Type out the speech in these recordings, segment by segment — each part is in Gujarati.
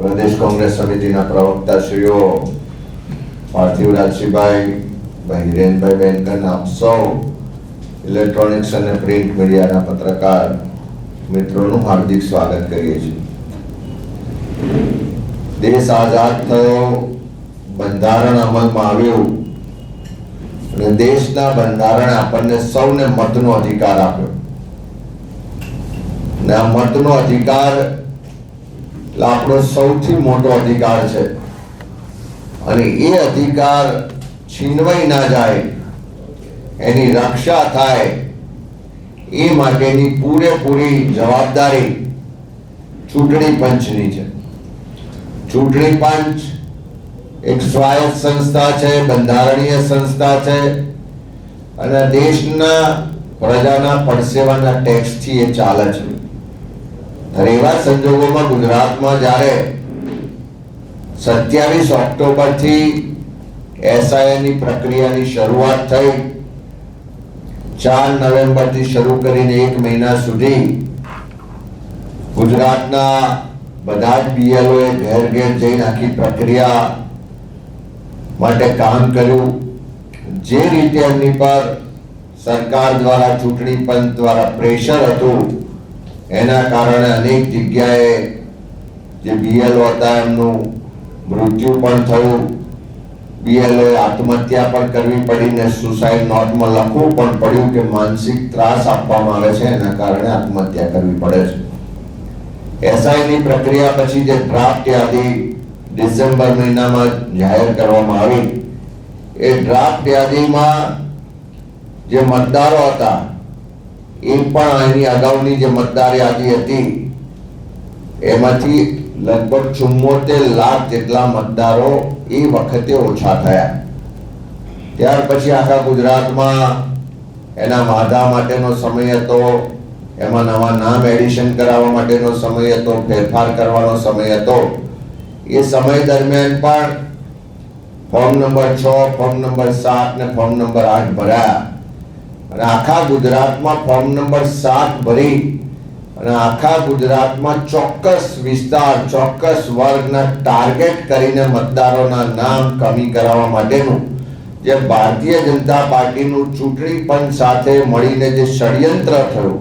प्रदेश कांग्रेस समितिना प्रवक्ता श्रीओ पार्थिवराजसिंहभाई, भाई हिरेनभाई बेनकन, आप सौ इलेक्ट्रॉनिक्स और प्रिंट मीडिया पत्रकार मित्रों हार्दिक स्वागत करिए छीए। देश आजाद थयो, बंधारण अमल में आव्युं અને દેશના બંધારણે આપણને સૌને મતનો અધિકાર આપ્યો ને આ મતનો અધિકાર આપણો સૌથી મોટો અધિકાર છે અને એ અધિકાર છીનવાઈ ના જાય, એની રક્ષા થાય એ માટેની પૂરેપૂરી જવાબદારી ચૂંટણી પંચની છે। ચૂંટણી પંચ एक स्वायत्त संस्था है, बंधारणीय संस्था है અને દેશના પ્રજાના પરસેવાના ટેક્સ થી એ ચાલે છે। ત્યારે એવા સંજોગોમાં ગુજરાતમાં જ્યારે 27 ઓક્ટોબર થી એસઆઈઆર ની પ્રક્રિયાની શરૂઆત થઈ, 4 નવેમ્બર થી શરૂ કરીને 1 મહિના સુધી ગુજરાતના બધા જ બીએલઓ એ ઘેર ઘેર જઈને આખી પ્રક્રિયા માટે કામ કર્યું। જે રીતે એમની પર સરકાર द्वारा ચૂંટણી પંચ द्वारा પ્રેશર હતું, એના કારણે અનેક જગ્યાએ જે બીએલઓ હતા એમનું મૃત્યુ પણ થયું, બીએલઓ આત્મહત્યા પણ કરવી પડી ને સુસાઇડ નોટમાં લખવું પણ પડ્યું કે માનસિક ત્રાસ આપવામાં આવે છે, એના કારણે આત્મહત્યા કરવી પડે છે। એસઆઈ ની પ્રક્રિયા પછી જે ડ્રાફ્ટ યાદી डिसेम्बर महीना में जाहिर करवामां आवी, ए ड्राफ्ट यादी में जे मतदारो हता ए पण आनी अगाउनी जे मतदार यादी हती एमांथी लगभग 74 लाख जेटला मतदारो ए वखते ओछा थया। त्यार पछी आखा गुजरातमां एना वाधा माटेनो समय हतो, एमां नवा नाम एडिशन कराववा माटेनो समय हतो, फेरफार करवानो समय हतो। ये समय दरमियान पर फॉर्म नंबर 6, फॉर्म नंबर 7 ने फॉर्म नंबर 8 भराया અને આખા ગુજરાતમાં ફોર્મ નંબર 7 ભરી અને આખા ગુજરાતમાં ચોક્કસ વિસ્તાર, ચોક્કસ વર્ગના ટાર્ગેટ કરીને મતદારોના નામ કમી કરાવવા માટેનું જે ભારતીય જનતા પાર્ટીનું ચૂંટણી પંચ સાથે મળીને જે ષડયંત્ર થયું,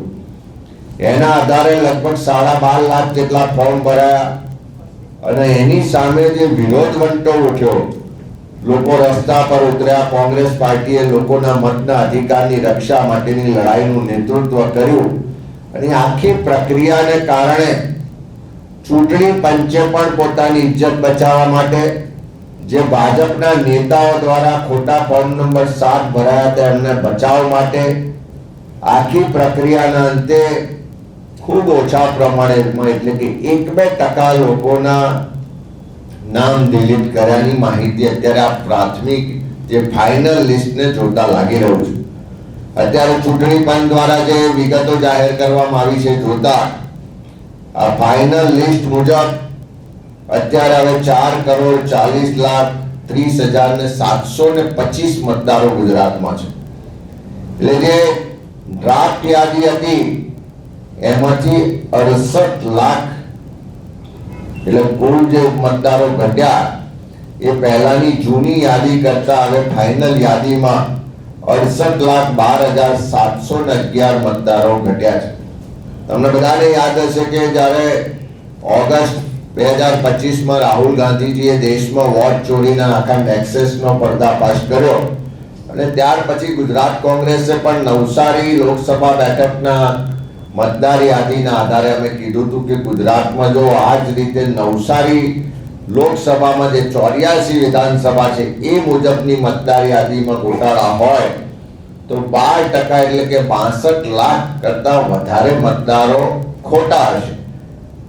એના આધારે લગભગ 12.5 લાખ જેટલા ફોર્મ ભરાયા અને એની સામે જે વિરોધ વંટો ઉઠ્યો, લોકો રસ્તા પર ઉતર્યા, કોંગ્રેસ પાર્ટીએ લોકોના મતના અધિકારની રક્ષા માટેની લડાઈનું નેતૃત્વ કર્યું અને આખી પ્રક્રિયાને કારણે ચૂંટણી પંચે પણ પોતાની ઇજ્જત બચાવવા માટે જે ભાજપના નેતાઓ દ્વારા ખોટા ફોર્મ નંબર 7 ભરાયા હતા એમને બચાવ માટે આખી પ્રક્રિયાના અંતે खूब ओछा प्रमाणे એટલે કે 1-2% લોકોના નામ ડિલીટ કર્યાની માહિતી અત્યારે આ પ્રાથમિક જે ફાઇનલ લિસ્ટ ને જોતા લાગી રહ્યું છે। અત્યારે ચૂંટણી પંચ દ્વારા જે વિગતો જાહેર કરવામાં આવી છે જોતા આ ફાઇનલ લિસ્ટ મુજબ અત્યારે હવે 4,40,30,725 મતદારો ગુજરાતમાં છે। એટલે જે ડ્રાફ્ટ યાદી હતી એમાંથી 68 લાખ એટલે કુલ જે મતદારો ઘટ્યા એ પહેલાની જૂની યાદી કરતા હવે ફાઇનલ યાદીમાં 68,12,711 મતદારો ઘટ્યા છે। તમને બધાને યાદ હશે કે જ્યારે ઓગસ્ટ 2025 માં રાહુલ ગાંધીજીએ દેશમાં વોટ ચોરીના આખા નેક્સસનો પર્દાફાશ કર્યો અને ત્યાર પછી ગુજરાત કોંગ્રેસે પણ નવસારી લોકસભા બેઠકના मतदार यादीना आधारे अमे कीधुं हतुं के गुजरातमां जो आ ज रीते नवसारी लोकसभामां जे 84 विधानसभा छे ए मुजबनी मतदार यादीमां घोटाळा होय तो 12% એટલે કે 62 लाख करता વધારે मतदारो खोटा हशे।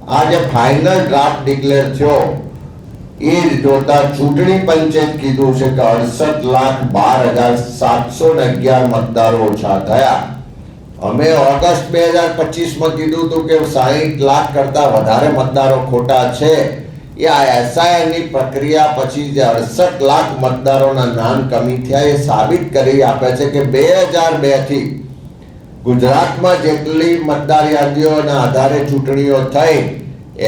आ जे फाइनल ड्राफ्ट डिक्लेर थयो ए जोता चूंटणी पंचे कीधुं छे के 68,12,711 मतदारो ओछा थया। અમે ઓગસ્ટ 2025 માં કીધું હતું કે 60 લાખ કરતા વધારે મતદારો ખોટા છે। એ આ એસઆઈઆર ની પ્રક્રિયા પછી જે 68 લાખ મતદારોના નામ કમી થયા એ સાબિત કરી આપે છે કે 2002 થી ગુજરાતમાં જેટલી મતદાર યાદીઓના આધારે ચૂંટણીઓ થઈ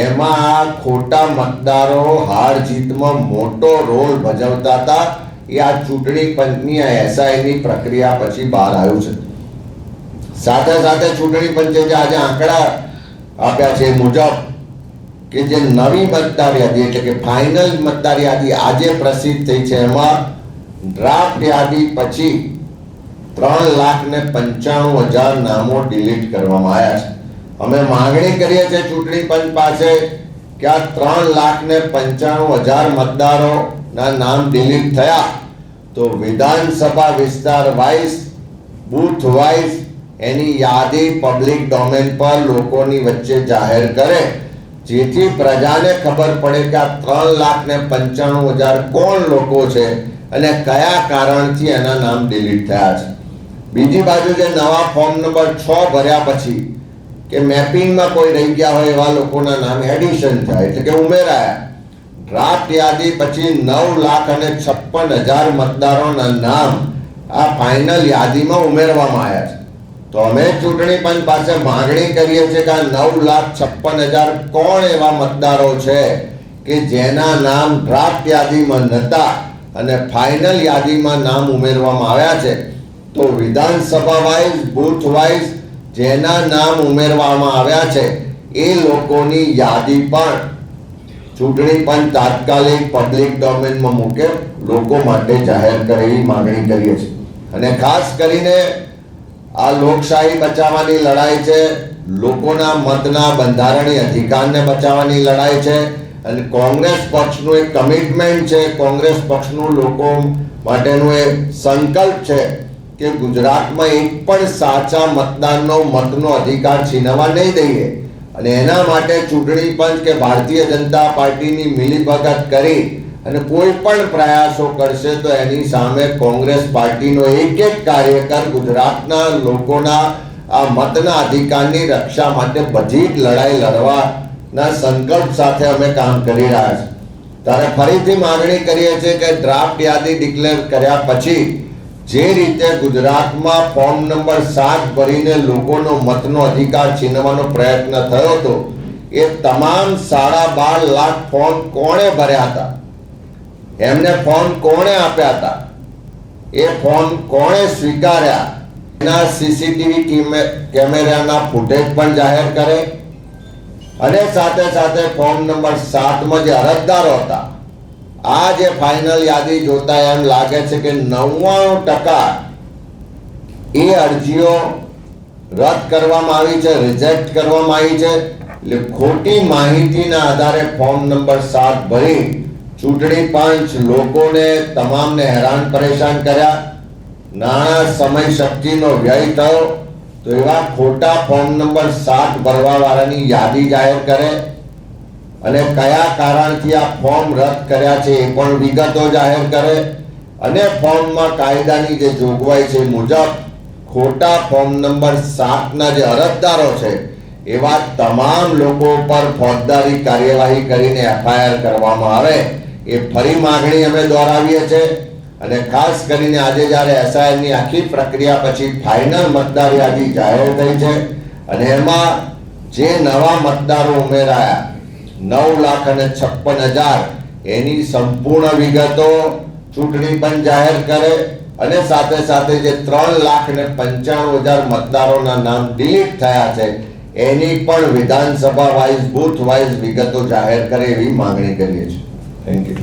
એમાં આ ખોટા મતદારો હાર જીતમાં મોટો રોલ ભજવતા હતા. એ આ ચૂંટણી પંચની આ એસઆઈની પ્રક્રિયા પછી બહાર આવ્યું છે. સાથે સાથે ચૂંટણી પંચે જે આજે આંકડા આપ્યા છે એ મુજબ કે જે નવી મતદાર યાદી એટલે કે ફાઇનલ મતદાર યાદી આજે પ્રસિદ્ધ થઈ છે, એમાં ડ્રાફ્ટ યાદી પછી 3,95,000 નામો ડિલીટ કરવામાં આવ્યા છે. અમે માંગણી કરીએ છીએ ચૂંટણી પંચ પાસે કે આ 3,95,000 મતદારોના નામ ડિલીટ થયા તો વિધાનસભા વિસ્તાર વાઇઝ, બૂથ વાઇઝ એની યાદી પબ્લિક ડોમેન પર લોકોની વચ્ચે જાહેર કરે, જેથી પ્રજાને ખબર પડે કે આ 3,95,000 કોણ લોકો છે અને કયા કારણથી એના નામ ડિલીટ થયા છે. બીજી બાજુ જે નવા ફોર્મ નંબર 6 ભર્યા પછી કે મેપિંગમાં કોઈ રહી ગયા હોય એવા લોકોના નામ એડિશન થાય એટલે કે ઉમેરાયા. ડ્રાફ્ટ યાદી પછી 9,56,000 મતદારોના નામ આ ફાઇનલ યાદીમાં ઉમેરવામાં આવ્યા છે. તો અમે ચૂંટણી પંચ પાસે માંગણી કરીએ છીએ કે આ 9,56,000 કોણ એવા મતદારો છે કે જેના નામ ડ્રાફ્ટ યાદીમાં નહોતા અને ફાઇનલ યાદીમાં નામ ઉમેરવામાં આવ્યા છે. તો વિધાનસભા વાઇઝ, બૂથ વાઇઝ જેના નામ ઉમેરવામાં આવ્યા છે એ લોકોની યાદી પણ ચૂંટણી પંચ તાત્કાલિક પબ્લિક ડોમેનમાં મૂકે, લોકો માટે જાહેર કરે એવી માંગણી કરીએ છીએ. અને ખાસ કરીને આ લોકશાહી બચાવવાની લડાઈ છે, લોકોના મતના બંધારણીય અધિકારને બચાવવાની લડાઈ છે અને કોંગ્રેસ પક્ષનું એક કમિટમેન્ટ છે, કોંગ્રેસ પક્ષનું લોકો માટેનું એક સંકલ્પ છે કે ગુજરાતમાં એક પણ સાચા મતદારનો મતનો અધિકાર છીનવા નહીં દઈએ. અને એના માટે ચૂંટણી પંચ કે ભારતીય જનતા પાર્ટીની મિલીભગત કરી અને કોઈ પણ પ્રયાસો કરશે તો એની સામે કોંગ્રેસ પાર્ટીનો એક એક કાર્યકર ગુજરાતના લોકોના આ મતના અધિકારની રક્ષા માટે બધી જ લડાઈ લડવાના સંકલ્પ સાથે અમે કામ કરી રહ્યા છીએ. ત્યારે ફરીથી માંગણી કરીએ છીએ કે ડ્રાફ્ટ યાદી ડિક્લેર કર્યા પછી જે રીતે ગુજરાતમાં ફોર્મ નંબર 7 ભરીને લોકોનો મતનો અધિકાર છીનવાનો પ્રયત્ન થયો હતો, એ તમામ 12.5 લાખ ફોર્મ કોણે ભર્યા હતા, એમને ફોર્મ કોણે આપ્યા હતા, એ ફોર્મ કોણે સ્વીકાર્યા, એના સીસીટીવી કેમેરાના ફૂટેજ પણ જાહેર કરે અને સાથે સાથે ફોર્મ નંબર 7માં જે અરજદારો હતા, આ જે ફાઇનલ યાદી જોતા એમ લાગે છે કે 99% એ અરજીઓ રદ કરવામાં આવી છે, રિજેક્ટ કરવામાં આવી છે. એટલે ખોટી માહિતીના આધારે ફોર્મ નંબર 7 ભરી ચૂંટણી પંચ લોકોને તમામને હેરાન પરેશાન કર્યા, નાણાં, સમય, શક્તિનો વ્યય થયો. તો એવા ખોટા ફોર્મ નંબર 7 ભરવા વાળાની યાદી જાહેર કરે અને કયા કારણથી આ ફોર્મ રદ કર્યા છે એ પણ વિગતો જાહેર કરે અને ફોર્મમાં કાયદાની જે જોગવાઈ છે મુજબ ખોટા ફોર્મ નંબર 7ના જે અરજદારો છે એવા તમામ લોકો પર ફોજદારી કાર્યવાહી કરીને એફઆઈઆર કરવામાં આવે એ ફરી માંગણી અમે દોહરાવીએ છીએ. અને ખાસ કરીને આજે જ્યારે એસઆઈની આખી પ્રક્રિયા પછી ફાઇનલ મતદાર યાદી જાહેર થઈ છે અને એમાં જે નવા મતદારો ઉમેરાયા 9,56,000 એની સંપૂર્ણ વિગતો ચૂંટણી પંચ જાહેર કરે અને સાથે સાથે જે 3,95,000 મતદારોના નામ ડિલીટ થયા છે એની પણ વિધાનસભા વાઇઝ, બૂથ વાઇઝ વિગતો જાહેર કરે એવી માંગણી કરીએ છીએ. Thank you.